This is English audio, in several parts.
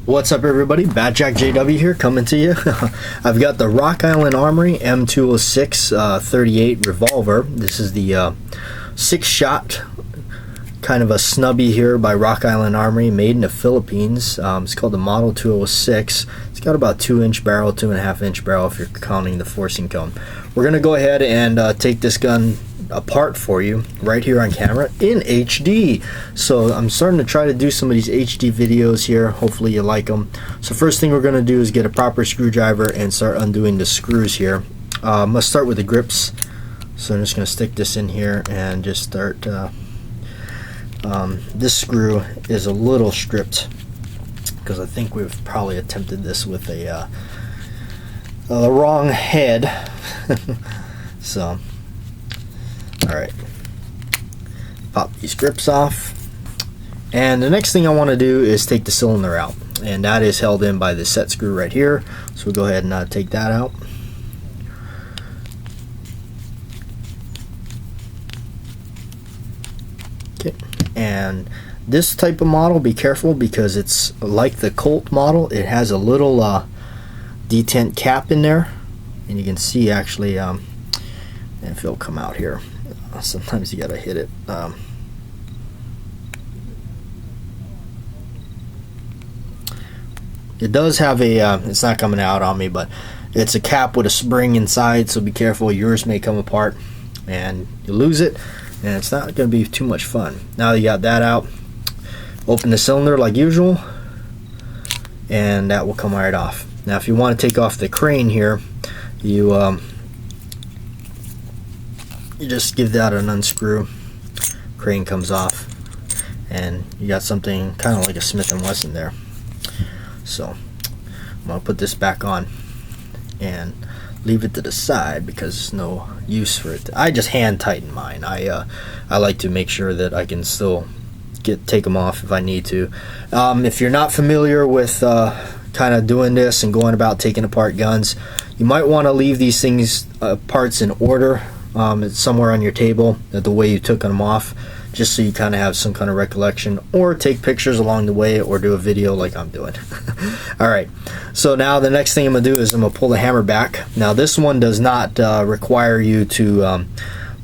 What's up everybody, Bad Jack JW here coming to you. I've got the Rock Island Armory m206 38 revolver. This is the 6-shot, kind of a snubby here by Rock Island Armory, made in the Philippines. It's called the Model 206. It's got about 2-inch barrel, 2.5-inch barrel if you're counting the forcing cone. We're going to go ahead and take this gun apart for you right here on camera in HD. So I'm starting to try to do some of these HD videos here. Hopefully you like them. So first thing we're going to do is get a proper screwdriver and start undoing the screws here. I'm going to start with the grips. So I'm just going to stick this in here and just start. This screw is a little stripped because I think we've probably attempted this with the wrong head. So alright, pop these grips off, and the next thing I want to do is take the cylinder out, and that is held in by the set screw right here. So we'll go ahead and take that out. Okay, and this type of model, be careful because it's like the Colt model. It has a little detent cap in there, and you can see actually if it'll come out here. Sometimes you gotta hit it. It does have a it's not coming out on me, but it's a cap with a spring inside, so be careful. Yours may come apart and you lose it, and it's not gonna be too much fun. Now you got that out, open the cylinder like usual, and that will come right off. Now if you want to take off the crane here, you just give that an unscrew, crane comes off, and you got something kind of like a Smith & Wesson there. So I'm going to put this back on and leave it to the side because there's no use for it. I just hand tighten mine. I like to make sure that I can still take them off if I need to. If you're not familiar with kind of doing this and going about taking apart guns, you might want to leave these things parts in order. It's somewhere on your table the way you took them off, just so you kind of have some kind of recollection, or take pictures along the way, or do a video like I'm doing. Alright, so now the next thing I'm going to do is I'm going to pull the hammer back. Now this one does not require you to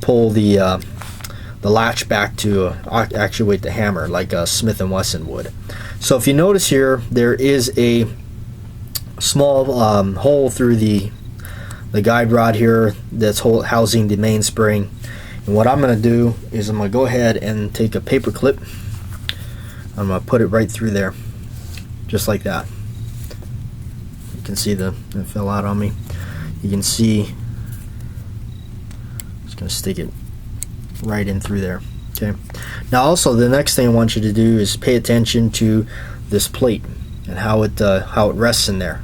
pull the latch back to actuate the hammer like a Smith & Wesson would. So if you notice here, there is a small hole through the guide rod here that's housing the mainspring, and what I'm going to do is I'm going to go ahead and take a paper clip. I'm going to put it right through there, just like that. You can see it fell out on me. You can see I'm just going to stick it right in through there. Okay. Now also the next thing I want you to do is pay attention to this plate and how it rests in there.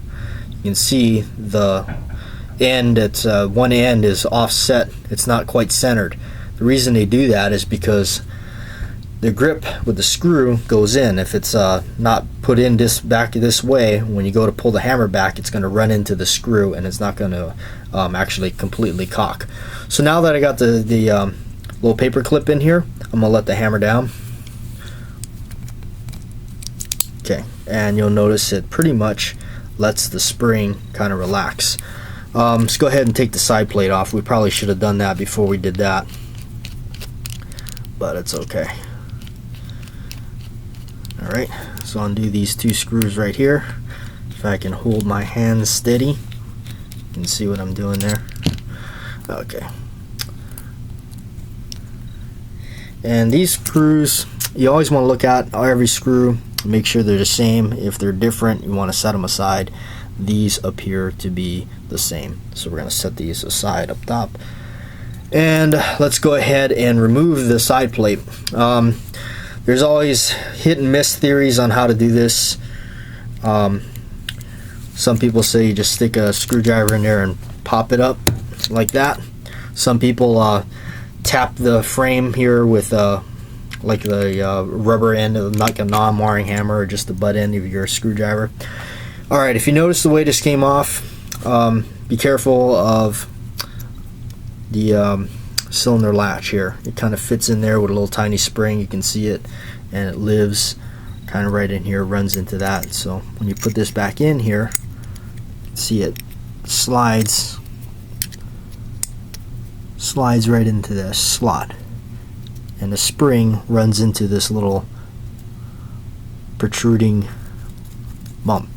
You can see the end, it's one end is offset, it's not quite centered. The reason they do that is because the grip with the screw goes in. If it's not put in back this way, when you go to pull the hammer back, it's going to run into the screw and it's not going to actually completely cock. So now that I got the little paper clip in here, I'm going to let the hammer down. Okay, and you'll notice it pretty much lets the spring kind of relax. Let's go ahead and take the side plate off. We probably should have done that before we did that, but it's okay. Alright, so undo these two screws right here. If I can hold my hands steady, you can see what I'm doing there. Okay. And these screws, you always want to look at every screw, make sure they're the same. If they're different, you want to set them aside. These appear to be the same, so we're going to set these aside up top, and let's go ahead and remove the side plate. There's always hit and miss theories on how to do this. Some people say you just stick a screwdriver in there and pop it up like that. Some people tap the frame here with like the rubber end of like a non-wiring hammer, or just the butt end of your screwdriver. Alright, if you notice the way this came off, be careful of the cylinder latch here. It kind of fits in there with a little tiny spring. You can see it, and it lives kind of right in here, runs into that. So when you put this back in here, see it slides right into this slot, and the spring runs into this little protruding bump.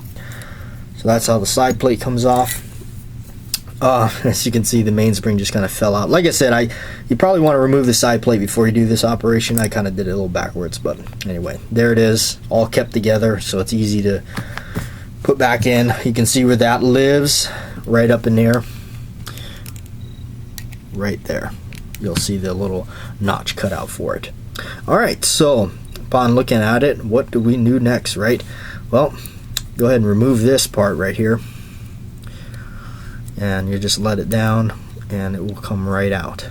So that's how the side plate comes off. As you can see, the mainspring just kind of fell out. Like I said, you probably want to remove the side plate before you do this operation. I kind of did it a little backwards, but anyway, there it is, all kept together, so it's easy to put back in. You can see where that lives, right up in there, right there. You'll see the little notch cut out for it. Alright, so upon looking at it, what do we do next, right? Well, go ahead and remove this part right here, and you just let it down and it will come right out.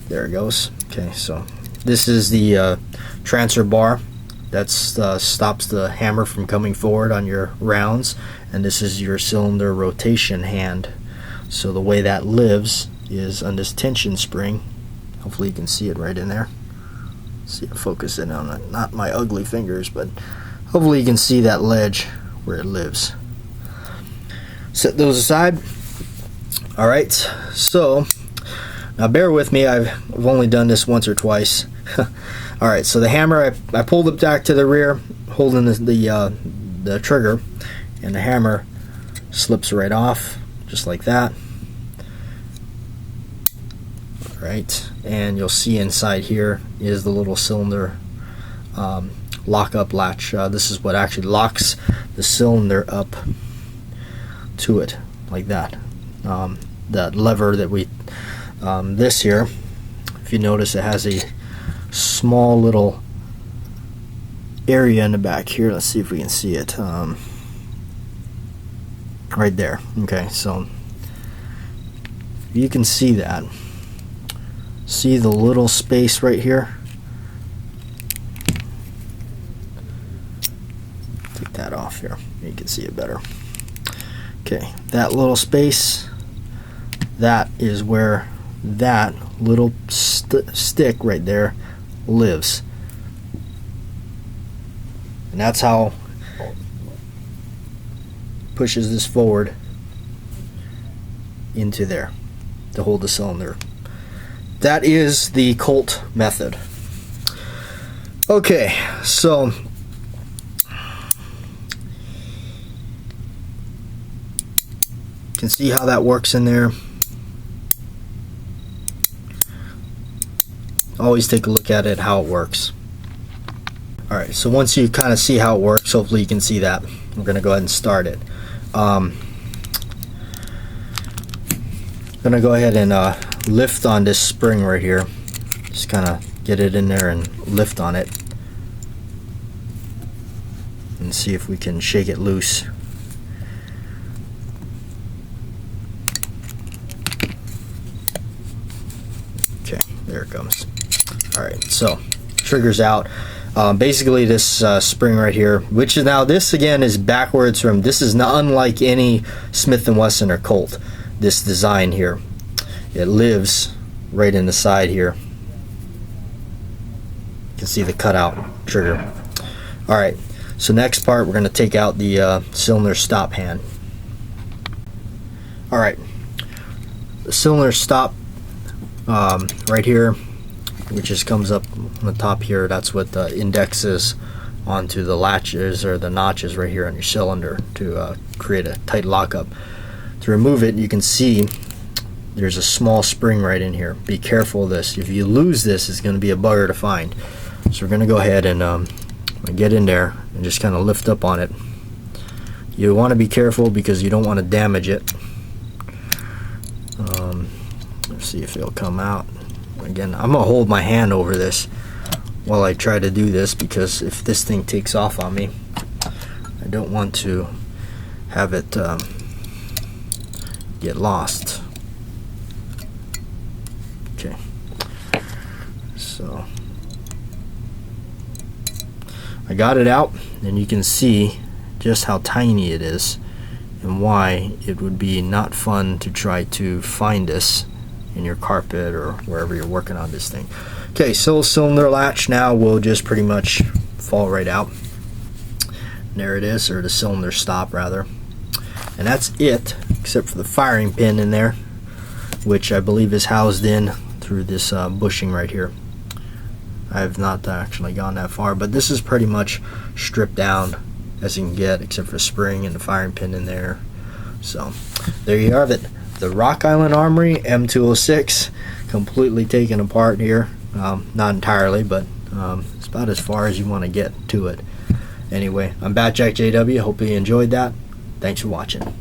There it goes. Okay, so this is the transfer bar that stops the hammer from coming forward on your rounds, and this is your cylinder rotation hand. So the way that lives is on this tension spring. Hopefully you can see it right in there. See it focusing on it, not my ugly fingers, but hopefully you can see that ledge where it lives. Set those aside. Alright, so now bear with me, I've only done this once or twice. Alright, so the hammer, I pulled it back to the rear, holding the trigger, and the hammer slips right off, just like that. Alright, and you'll see inside here is the little cylinder lock-up latch. This is what actually locks the cylinder up to it, like that. That lever that we this here, if you notice, it has a small little area in the back here. Let's see if we can see it right there. Okay, so you can see that. See the little space right here? Take that off here, you can see it better. Okay, that little space, that is where that little stick right there lives. And that's how pushes this forward into there to hold the cylinder. That is the Colt method. Okay, so you can see how that works in there. Always take a look at it, how it works. Alright, so once you kind of see how it works, hopefully you can see that. We're going to go ahead and start it. I'm going to go ahead and lift on this spring right here. Just kind of get it in there and lift on it. And see if we can shake it loose. Okay, there it comes. Alright, so trigger's out. Basically this spring right here, which is now, this again is backwards from, this is not unlike any Smith & Wesson or Colt, this design here. It lives right in the side here. You can see the cutout trigger. Alright, so next part we're going to take out the cylinder stop hand. Alright, the cylinder stop right here, which just comes up on the top here, that's what indexes onto the latches or the notches right here on your cylinder to create a tight lockup. To remove it, you can see there's a small spring right in here. Be careful of this. If you lose this, it's going to be a bugger to find. So we're going to go ahead and get in there and just kind of lift up on it. You want to be careful because you don't want to damage it. Let's see if it'll come out. Again, I'm going to hold my hand over this while I try to do this, because if this thing takes off on me, I don't want to have it get lost. Okay, so I got it out, and you can see just how tiny it is and why it would be not fun to try to find this in your carpet or wherever you're working on this thing. Okay, so cylinder latch now will just pretty much fall right out. And there it is, or the cylinder stop rather. And that's it, except for the firing pin in there, which I believe is housed in through this bushing right here. I have not actually gone that far, but this is pretty much stripped down as you can get, except for spring and the firing pin in there. So there you have it, the Rock Island Armory M206, completely taken apart here. Not entirely, but it's about as far as you want to get to it. Anyway, I'm Bat Jack JW. Hope you enjoyed that. Thanks for watching.